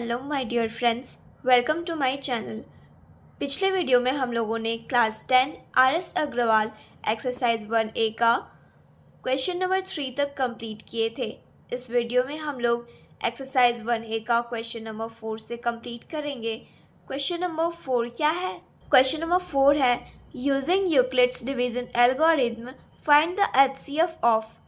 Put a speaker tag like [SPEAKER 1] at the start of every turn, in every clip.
[SPEAKER 1] Hello my dear friends, welcome to my channel. पिछले video में हम लोगों ने class 10 RS. Agarwal exercise 1A का क्वेश्चन नंबर 3 तक कंप्लीट किए थे। इस वीडियो में हम लोग एक्सरसाइज 1A का क्वेश्चन नंबर 4 से कंप्लीट करेंगे। क्वेश्चन नंबर 4 क्या है? क्वेश्चन नंबर 4 है using Euclid's division algorithm find the HCF of.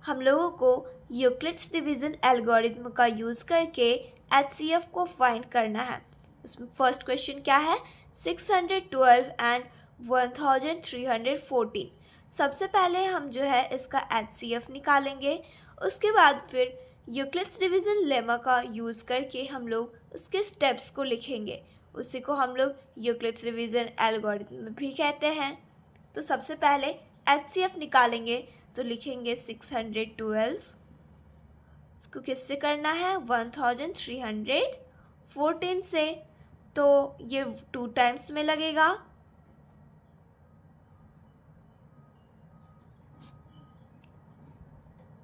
[SPEAKER 1] हम लोगों को यूक्लिड्स डिवीजन एल्गोरिथम का यूज़ करके एचसीएफ को फाइंड करना है। उसमें फर्स्ट क्वेश्चन क्या है? 612 एंड 1314। सबसे पहले हम जो है इसका एचसीएफ निकालेंगे। उसके बाद फिर यूक्लिड्स डिवीजन लेमा का यूज़ करके हम लोग उसके स्टेप्स को लिखेंगे। उसी को हम लोग यूक्लिड्स डिवीजन एल्गोरिथम भी कहते हैं। तो सबसे पहले एचसीएफ निकालेंगे तो लिखेंगे 612। इसको किससे करना है? 1314 से। तो ये 2 टाइम्स में लगेगा।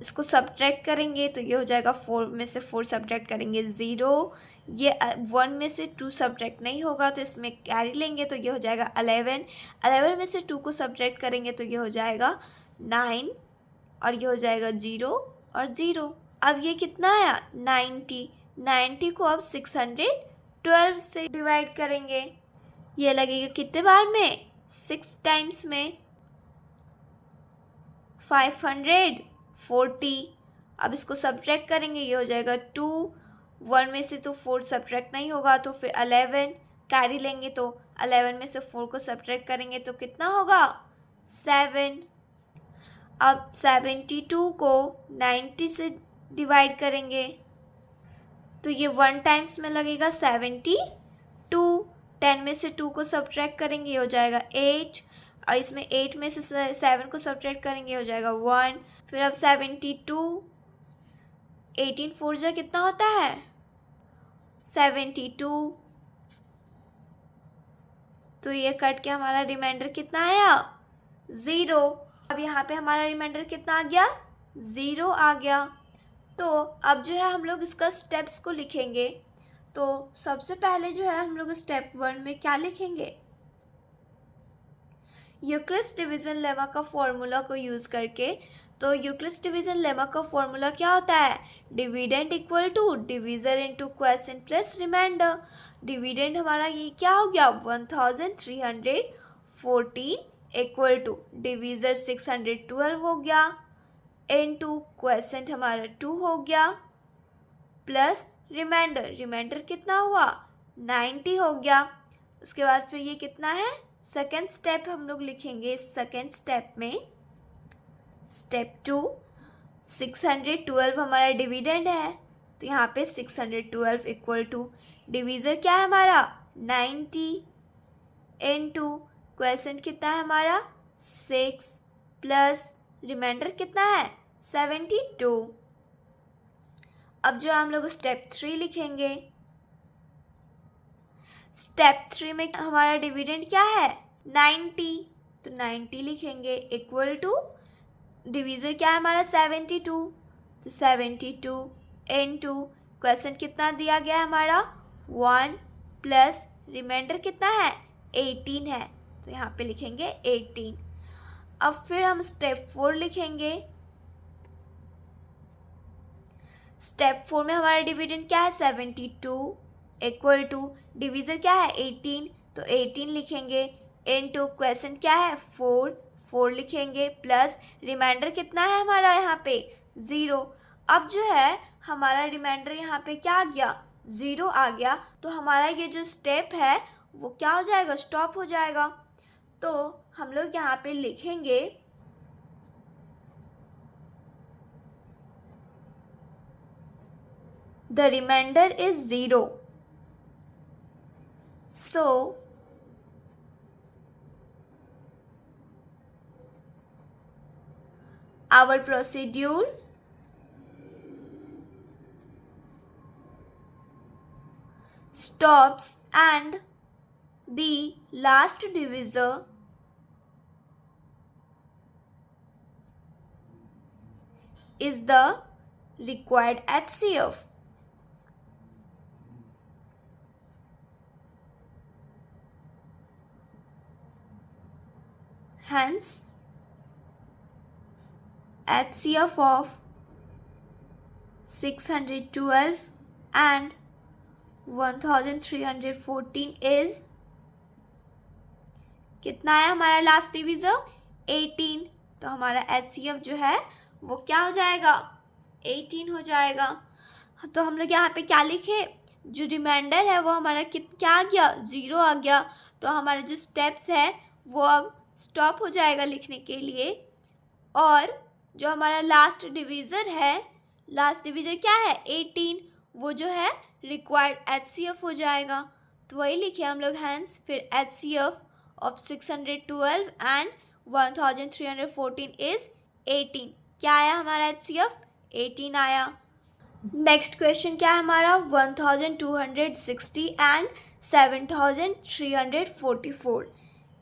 [SPEAKER 1] इसको सब्ट्रैक्ट करेंगे तो ये हो जाएगा 4 में से 4 सब्ट्रैक्ट करेंगे 0। ये 1 में से 2 सब्ट्रैक्ट नहीं होगा तो इसमें कैरी लेंगे तो ये हो जाएगा 11। 11 में से 2 को सब्ट्रैक्ट करेंगे तो ये हो जाएगा 9 और ये हो जाएगा 0 और 0। अब ये कितना आया? 90। 90 को अब 612 से डिवाइड करेंगे। ये लगेगा कितने बार में? 6 टाइम्स में। 540। अब इसको सब्ट्रैक्ट करेंगे, ये हो जाएगा 2। 1 में से तो 4 सब्ट्रैक्ट नहीं होगा तो फिर 11 कैरी लेंगे तो 11 में से 4 को सब्ट्रैक्ट करेंगे तो कितना होगा? 7। अब 72 को 90 से डिवाइड करेंगे तो ये 1 टाइम्स में लगेगा 72। 10 में से 2 को सब्ट्रैक्ट करेंगे, ये हो जाएगा 8 और इसमें 8 में से 7 को सब्ट्रैक्ट करेंगे, हो जाएगा 1। फिर अब 72 18 4 जा कितना होता है? 72। तो ये कट के हमारा रिमाइंडर कितना आया? 0। अब यहाँ पे हमारा रिमाइंडर कितना आ गया? 0 आ गया। तो अब जो है हम लोग इसका स्टेप्स को लिखेंगे। तो सबसे पहले जो है हम लोग स्टेप 1 में क्या लिखेंगे? यूक्लिड्स डिवीजन लेमा का फॉर्मूला को यूज़ करके। तो यूक्लिड्स डिवीजन लेमा का फॉर्मूला क्या होता है? Dividend equal to divisor into quotient plus remainder. Dividend हमारा ये क्या हो गया? 1314 इक्वल टू डिवीज़र 612 हो गया इनटू क्वोशिएंट हमारा 2 हो गया प्लस रिमाइंडर कितना हुआ? 90 हो गया। उसके बाद फिर ये कितना है? सेकेंड स्टेप हम लोग लिखेंगे। सेकेंड स्टेप में स्टेप 2 612 हमारा डिविडेंड है तो यहाँ पे 612 इक्वल टू डिवीज़र क्या है हमारा? 90 इनटू क्वोशिएंट कितना है हमारा? 6 प्लस रिमाइंडर कितना है? 72। अब जो हम लोग स्टेप 3 लिखेंगे। स्टेप 3 में हमारा डिविडेंड क्या है? 90। तो 90 लिखेंगे इक्वल टू डिवीज़र क्या है हमारा? 72। तो 72 इनटू क्वोशिएंट कितना दिया गया है हमारा? 1 प्लस रिमाइंडर कितना है? 18 है तो यहाँ पे लिखेंगे 18। अब फिर हम स्टेप 4 लिखेंगे। स्टेप 4 में हमारा डिविडेंड क्या है? 72 इक्वल टू डिवीज़र क्या है? 18। तो 18 लिखेंगे इनटू क्वोशिएंट क्या है? 4 लिखेंगे प्लस रिमाइंडर कितना है हमारा यहाँ पे? 0। अब जो है हमारा रिमाइंडर यहाँ पे क्या आ गया? 0 आ गया। तो हमारा ये जो स्टेप है वो क्या हो जाएगा? स्टॉप हो जाएगा। तो हम लोग यहाँ पे लिखेंगे the remainder is 0. So our procedure stops and the last divisor is the required HCF. hence HCF of 612 and 1314 is कितना आया हमारा लास्ट डिविजर 18। तो हमारा HCF जो है वो क्या हो जाएगा 18 हो जाएगा। तो हम लोग यहाँ पे क्या लिखे, जो रिमाइंडर है वो हमारा क्या आ गया 0 आ गया। तो हमारा जो स्टेप्स है वो अब स्टॉप हो जाएगा लिखने के लिए। और जो हमारा लास्ट डिविज़र है, लास्ट डिविज़र क्या है 18, वो जो है रिक्वायर्ड HCF हो जाएगा। तो वही लिखे हम लोग हैंस फिर HCF ऑफ 612 एंड 1314 इज 18। क्या आया हमारा HCF 18 आया। नेक्स्ट क्वेश्चन क्या है हमारा 1260 एंड 7344।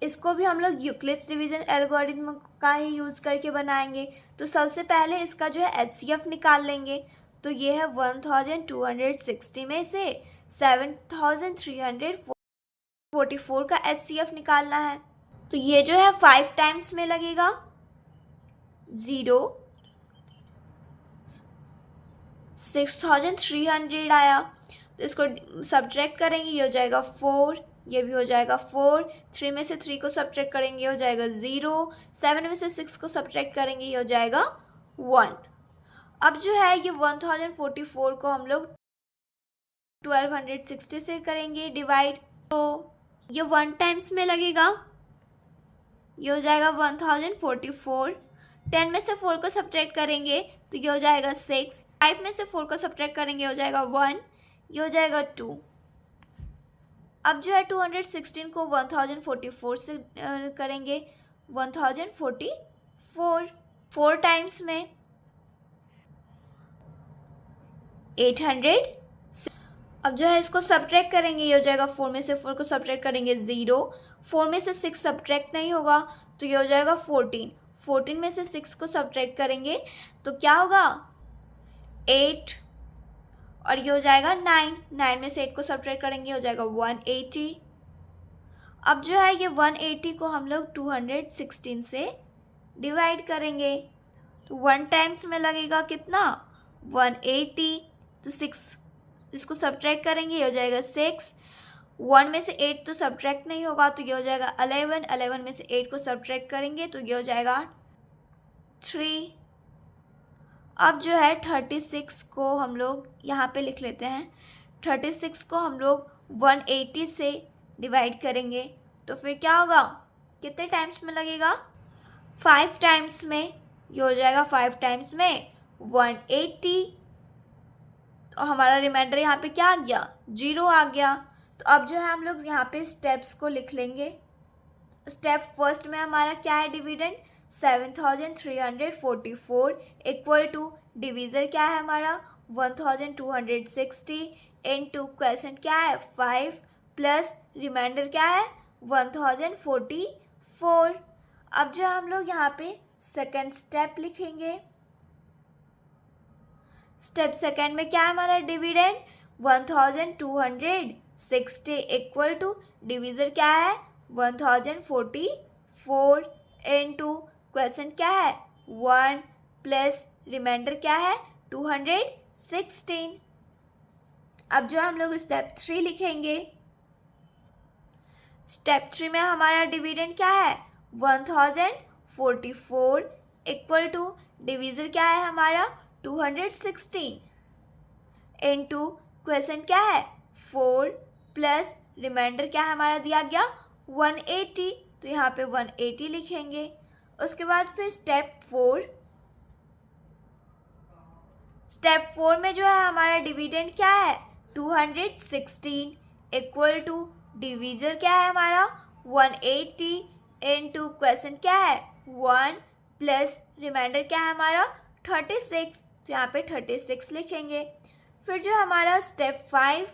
[SPEAKER 1] इसको भी हम लोग यूक्लिड्स डिवीजन एल्गोरिथम का ही यूज़ करके बनाएंगे। तो सबसे पहले इसका जो है HCF निकाल लेंगे। तो ये है 1260 में से 7344 का HCF निकालना है। तो ये जो है 5 टाइम्स में लगेगा 0, 6300 आया। तो इसको सब्ट्रैक्ट करेंगे, ये हो जाएगा 4, ये भी हो जाएगा 4, 3 में से 3 को सब्ट्रैक्ट करेंगे हो जाएगा 0, 7 में से 6 को सब्ट्रैक्ट करेंगे ये हो जाएगा 1। अब जो है ये 1044 को हम लोग 1260 से करेंगे डिवाइड। तो ये 1 टाइम्स में लगेगा, ये हो जाएगा 1044। 10 में से 4 को सब्ट्रैक्ट करेंगे तो ये हो जाएगा 6, 5 में से 4 को सब्ट्रैक्ट करेंगे हो जाएगा 1, ये हो जाएगा 2। अब जो है 216 को 1044 से करेंगे 1044, 4 टाइम्स में 800। अब जो है इसको सब्ट्रैक्ट करेंगे, ये हो जाएगा 4 में से 4 को सब्ट्रैक्ट करेंगे 0, 4 में से 6 सब्ट्रैक्ट नहीं होगा तो ये हो जाएगा 14, 14 में से 6 को सब्ट्रैक्ट करेंगे तो क्या होगा 8, और ये हो जाएगा 9, 9 में से 8 को सब्ट्रैक्ट करेंगे हो जाएगा 180। अब जो है ये 180 को हम लोग 216 से डिवाइड करेंगे। तो 1 टाइम्स में लगेगा कितना 180, तो 6 इसको सब्ट्रैक्ट करेंगे ये हो जाएगा 6, 1 में से 8 तो सब्ट्रैक्ट नहीं होगा तो ये हो जाएगा 11, 11 में से 8 को सब्ट्रैक्ट करेंगे तो ये हो जाएगा 3। अब जो है 36 को हम लोग यहाँ पे लिख लेते हैं, 36 को हम लोग 180 से डिवाइड करेंगे तो फिर क्या होगा, कितने टाइम्स में लगेगा 5 टाइम्स में, ये हो जाएगा 5 टाइम्स में 180। तो हमारा रिमाइंडर यहाँ पे क्या आ गया 0 आ गया। तो अब जो है हम लोग यहाँ पे स्टेप्स को लिख लेंगे। स्टेप फर्स्ट में हमारा क्या है डिविडेंड 7344 इक्वल टू डिवीज़र क्या है हमारा 1260 इनटू क्वेश्चन क्या है 5 प्लस रिमाइंडर क्या है 1044। अब जो हम लोग यहाँ पे सेकंड स्टेप लिखेंगे। स्टेप सेकंड में क्या है हमारा डिविडेंड 1260 इक्वल टू डिवीज़र क्या है 1044 इनटू क्वेश्चन क्या है 1 प्लस रिमाइंडर क्या है 216। अब जो हम लोग स्टेप 3 लिखेंगे। स्टेप 3 में हमारा डिविडेंड क्या है 1044 इक्वल टू डिवीज़र क्या है हमारा 216 इनटू क्वेश्चन क्या है 4 प्लस रिमाइंडर क्या है हमारा दिया गया 180, तो यहाँ पे 180 लिखेंगे। उसके बाद फिर स्टेप 4 में जो है हमारा डिविडेंड क्या है 216 इक्वल टू डिवीज़र क्या है हमारा 180 इनटू क्वेश्चन क्या है 1 प्लस रिमाइंडर क्या है हमारा 36, तो यहाँ पे 36 लिखेंगे। फिर जो हमारा स्टेप 5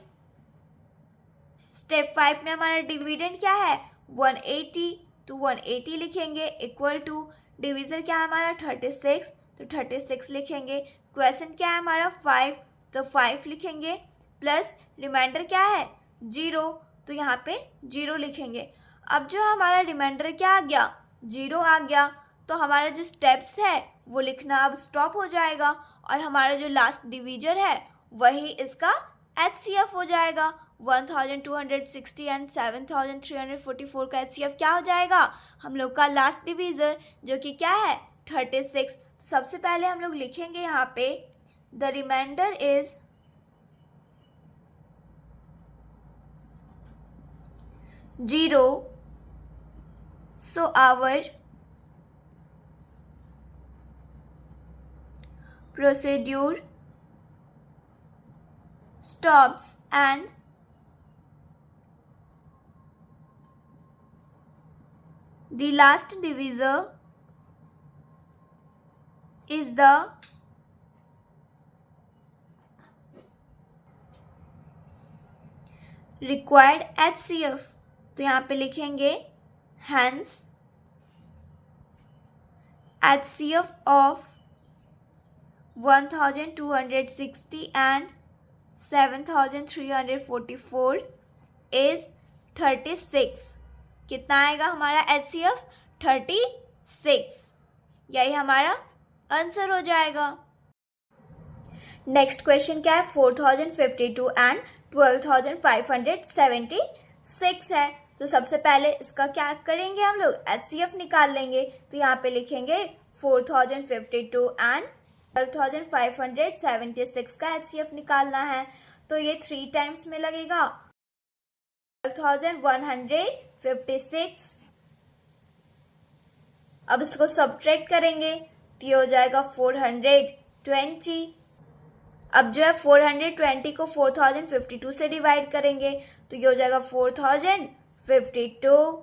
[SPEAKER 1] में हमारा डिविडेंड क्या है 180, तो 180 लिखेंगे इक्वल टू डिवीज़र क्या है हमारा 36, तो 36 लिखेंगे। क्वेश्चन क्या है हमारा 5, तो 5 लिखेंगे प्लस रिमाइंडर क्या है 0, तो यहाँ पे 0 लिखेंगे। अब जो हमारा रिमाइंडर क्या आ गया जीरो आ गया, तो हमारा जो स्टेप्स है वो लिखना अब स्टॉप हो जाएगा और हमारा जो लास्ट डिवीजर है वही इसका HCF हो जाएगा। 1260 एंड 7344 का HCF क्या हो जाएगा? हम लोग का लास्ट डिवीजर, जो कि क्या है 36। तो सबसे पहले हम लोग लिखेंगे यहाँ पे the remainder is 0, so our procedure stops and the last divisor is the required HCF। तो यहाँ पे लिखेंगे hence HCF of 1260 and 7344 is 36। कितना आएगा हमारा HCF? 36। यही हमारा आंसर हो जाएगा। नेक्स्ट क्वेश्चन क्या है? 4052 एंड 12576 है। तो सबसे पहले इसका क्या करेंगे? हम लोग HCF निकाल लेंगे। तो यहाँ पे लिखेंगे 4052 एंड 12576 का HCF निकालना है। तो ये 3 टाइम्स में लगेगा 12156। अब इसको सब्ट्रैक्ट करेंगे तो ये हो जाएगा 420। अब जो है 420 को 4052 से डिवाइड करेंगे तो ये हो जाएगा 4052।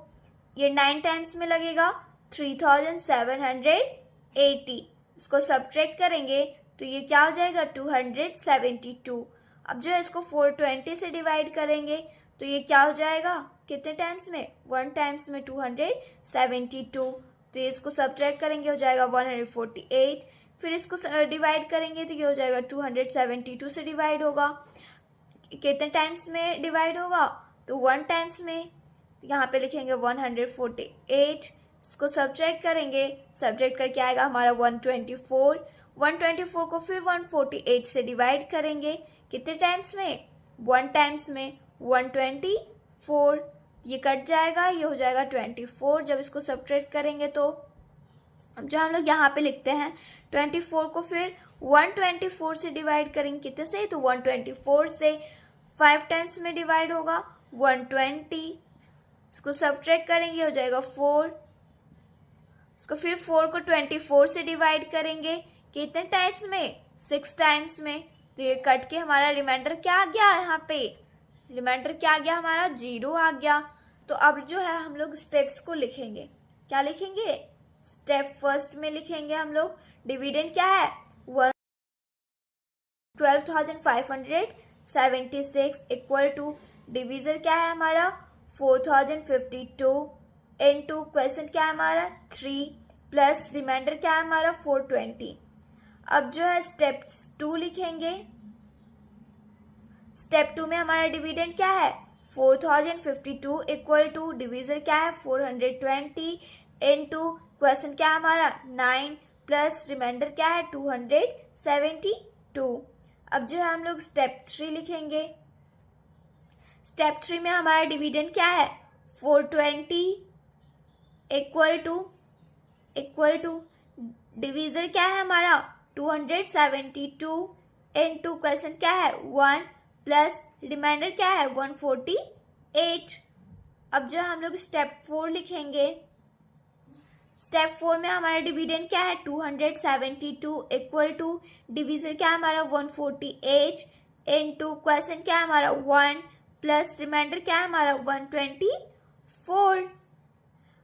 [SPEAKER 1] ये 9 टाइम्स में लगेगा 3780। इसको सब्ट्रैक्ट करेंगे तो ये क्या हो जाएगा 272। अब जो है इसको 420 से डिवाइड करेंगे तो ये क्या हो जाएगा? कितने टाइम्स में? 1 टाइम्स में 272। तो ये इसको सब्ट्रैक्ट करेंगे हो जाएगा 148। फिर इसको डिवाइड करेंगे तो ये हो जाएगा 272 से डिवाइड होगा। कितने टाइम्स में डिवाइड होगा? तो 1 टाइम्स में। तो यहाँ पे लिखेंगे 148। इसको सब्ट्रैक्ट करेंगे, सब्ट्रैक्ट करके आएगा हमारा 124। 124 को फिर 148 से डिवाइड करेंगे। कितने टाइम्स में? 1 टाइम्स में 124। ये कट जाएगा, ये हो जाएगा 24 जब इसको सब्ट्रैक्ट करेंगे। तो अब जो हम लोग यहाँ पे लिखते हैं 24 को फिर 124 से डिवाइड करेंगे। कितने से? तो 124 से 5 टाइम्स में डिवाइड होगा 120। इसको सब्ट्रैक्ट करेंगे हो जाएगा 4। इसको फिर 4 को 24 से डिवाइड करेंगे। कितने टाइम्स में? 6 टाइम्स में। तो ये कट के हमारा रिमाइंडर क्या आ गया? यहाँ पे रिमाइंडर क्या आ गया? हमारा 0 आ गया। तो अब जो है हम लोग स्टेप्स को लिखेंगे। क्या लिखेंगे? स्टेप फर्स्ट में लिखेंगे हम लोग डिविडेंड क्या है? 12576 इक्वल टू डिवीजर क्या है हमारा? 4052 इनटू क्वेश्चन क्या है हमारा? 3 प्लस रिमाइंडर क्या है हमारा? 420। अब जो है स्टेप 2 लिखेंगे। स्टेप 2 में हमारा डिविडेंड क्या है? 4052 इक्वल टू डिवीजर क्या है? 420 इनटू क्वेश्चन क्या है हमारा? 9 प्लस रिमाइंडर क्या है? 272। अब जो है हम लोग स्टेप 3 लिखेंगे। स्टेप 3 में हमारा डिविडेंड क्या है? 420 इक्वल टू डिवीजर क्या है हमारा? 272 इनटू क्वेश्चन क्या है? 1 प्लस रिमाइंडर क्या है? 148। अब जो हम लोग स्टेप 4 लिखेंगे। स्टेप 4 में हमारा डिविडेंड क्या है? 272 इक्वल टू डिवीजर क्या है हमारा? 148 इनटू क्वेश्चन क्या है हमारा? 1 प्लस रिमाइंडर क्या है हमारा? 124।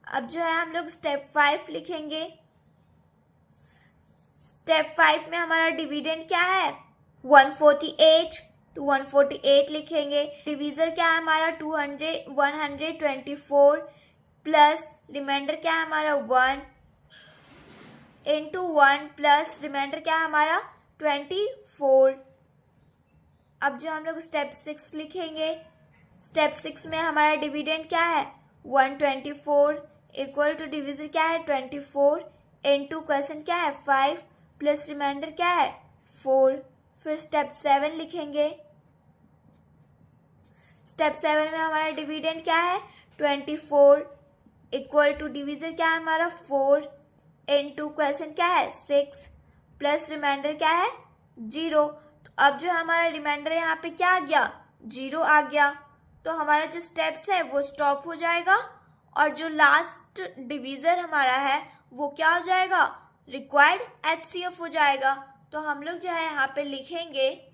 [SPEAKER 1] अब जो है हम लोग स्टेप 5 लिखेंगे। स्टेप 5 में हमारा डिविडेंड क्या है? 148। तो 148 लिखेंगे। डिवीजर क्या है हमारा? 124 प्लस रिमाइंडर क्या है हमारा? 1 इंटू 1 प्लस रिमाइंडर क्या है हमारा? 24। अब जो हम लोग स्टेप 6 लिखेंगे। स्टेप 6 में हमारा डिविडेंड क्या है? 124 इक्वल टू डिविजर क्या है 24 इनटू क्वेश्चन क्या है 5 प्लस रिमाइंडर क्या है 4। फिर स्टेप 7 लिखेंगे। स्टेप 7 में हमारा डिविडेंड क्या है 24 इक्वल टू डिविजर क्या है हमारा 4 इनटू क्वेश्चन क्या है 6 प्लस रिमाइंडर क्या है 0। तो अब जो हमारा रिमाइंडर यहाँ पे क्या आ गया 0 आ गया। तो हमारा जो स्टेप्स है वो स्टॉप हो जाएगा और जो लास्ट डिवीज़र हमारा है वो क्या हो जाएगा रिक्वायर्ड HCF हो जाएगा। तो हम लोग जो है यहाँ पे लिखेंगे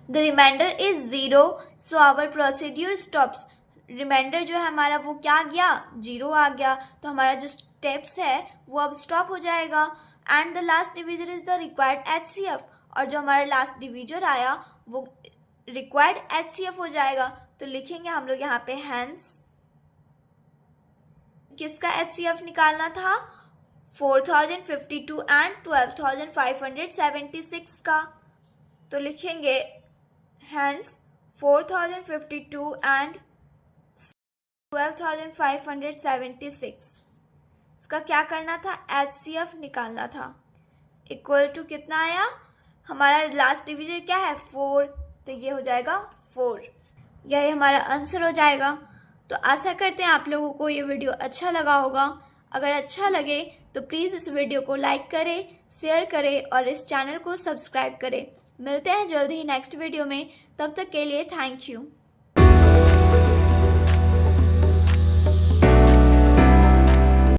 [SPEAKER 1] the remainder is 0 so our procedure stops. Remainder जो है हमारा वो क्या आ गया 0 आ गया। तो हमारा जो स्टेप्स है वो अब स्टॉप हो जाएगा। And the last divisor is the required HCF। और जो हमारा लास्ट डिविजर आया वो रिक्वायर्ड HCF हो जाएगा। तो लिखेंगे हम लोग यहाँ पे हैंस किसका HCF निकालना था 4052 एंड 12576 का। तो लिखेंगे हैंस 4052 एंड 12576 इसका क्या करना था HCF निकालना था। इक्वल टू कितना आया हमारा लास्ट डिविजन क्या है 4 तो ये हो जाएगा 4। यही हमारा आंसर हो जाएगा। तो आशा करते हैं आप लोगों को ये वीडियो अच्छा लगा होगा। अगर अच्छा लगे तो प्लीज़ इस वीडियो को लाइक करें, शेयर करें और इस चैनल को सब्सक्राइब करें। मिलते हैं जल्द ही नेक्स्ट वीडियो में। तब तक के लिए थैंक यू।